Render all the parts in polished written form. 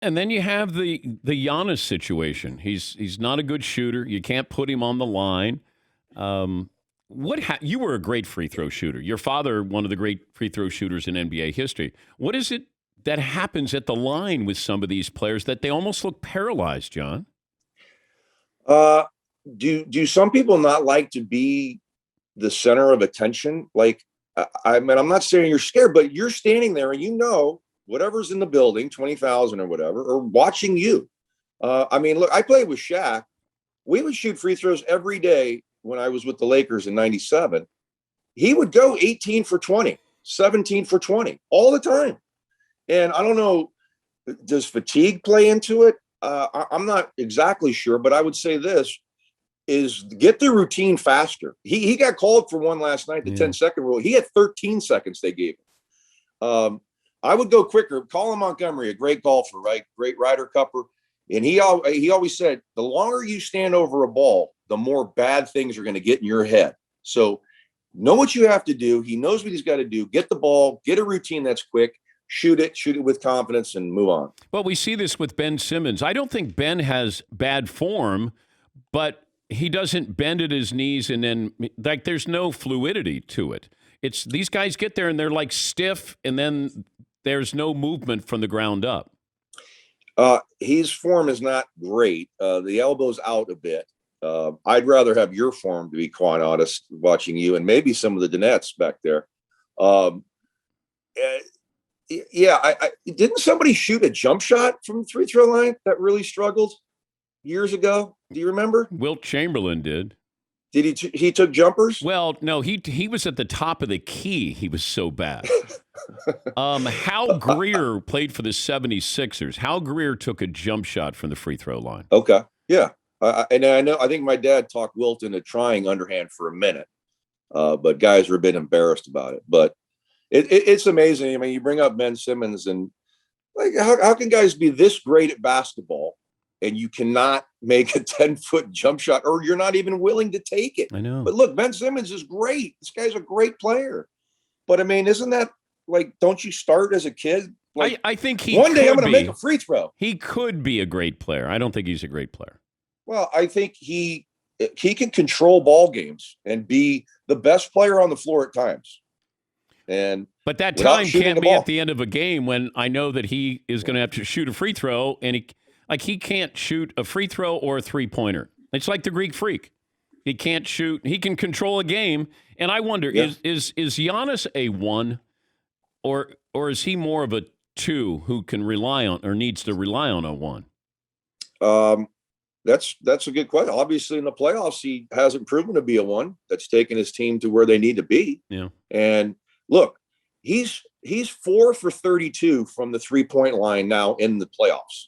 And then you have the Giannis situation. He's not a good shooter. You can't put him on the line. You were a great free throw shooter. Your father, one of the great free throw shooters in NBA history. What is it that happens at the line with some of these players that they almost look paralyzed, John? Uh, do some people not like to be the center of attention? Like, I mean, I'm not saying you're scared, but you're standing there and whatever's in the building, 20,000 or whatever, or watching you. I mean, look, I played with Shaq. We would shoot free throws every day when I was with the Lakers in 97. He would go 18 for 20, 17 for 20 all the time. And I don't know, does fatigue play into it? I'm not exactly sure, but I would say this is get the routine faster. He got called for one last night, the 10-second rule. He had 13 seconds they gave him. I would go quicker. Colin Montgomery, a great golfer, right? Great Ryder Cupper. And he always said, the longer you stand over a ball, the more bad things are going to get in your head. So know what you have to do. He knows what he's got to do. Get the ball, get a routine that's quick, shoot it with confidence, and move on. Well, we see this with Ben Simmons. I don't think Ben has bad form, but he doesn't bend at his knees and then, like, there's no fluidity to it. It's these guys get there and they're like stiff, and then there's no movement from the ground up. His form is not great. The elbow's out a bit. I'd rather have your form, to be quite honest, watching you, and maybe some of the Dinettes back there. I didn't somebody shoot a jump shot from the free throw line that really struggled years ago? Do you remember? Wilt Chamberlain did. Did he took jumpers? Well, no, he was at the top of the key. He was so bad. Hal Greer played for the 76ers. Hal Greer took a jump shot from the free throw line. Okay. Yeah. I think my dad talked Wilt into trying underhand for a minute, but guys were a bit embarrassed about it. But it's amazing. I mean, you bring up Ben Simmons, and like, how can guys be this great at basketball and you cannot make a 10-foot jump shot, or you're not even willing to take it? I know. But look, Ben Simmons is great. This guy's a great player. But I mean, isn't that like, don't you start as a kid? Like, I think one day I'm going to make a free throw. He could be a great player. I don't think he's a great player. Well, I think he can control ball games and be the best player on the floor at times. But that time can't be at the end of a game when I know that he is going to have to shoot a free throw, and he can't shoot a free throw or a three-pointer. It's like the Greek Freak. He can't shoot. He can control a game, and I wonder, is Giannis a one, or is he more of a two who can rely on or needs to rely on a one? That's a good question. Obviously, in the playoffs, he hasn't proven to be a one that's taken his team to where they need to be. Yeah. And look, he's 4 for 32 from the 3-point line now in the playoffs.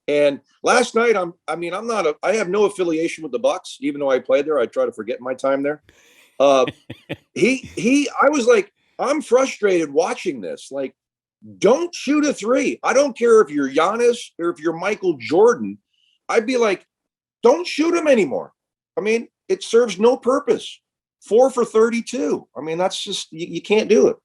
And last night, I have no affiliation with the Bucks, even though I played there. I try to forget my time there. I was like, I'm frustrated watching this. Like, don't shoot a three. I don't care if you're Giannis or if you're Michael Jordan. I'd be like, don't shoot him anymore. I mean, it serves no purpose. 4 for 32. I mean, that's just, you can't do it.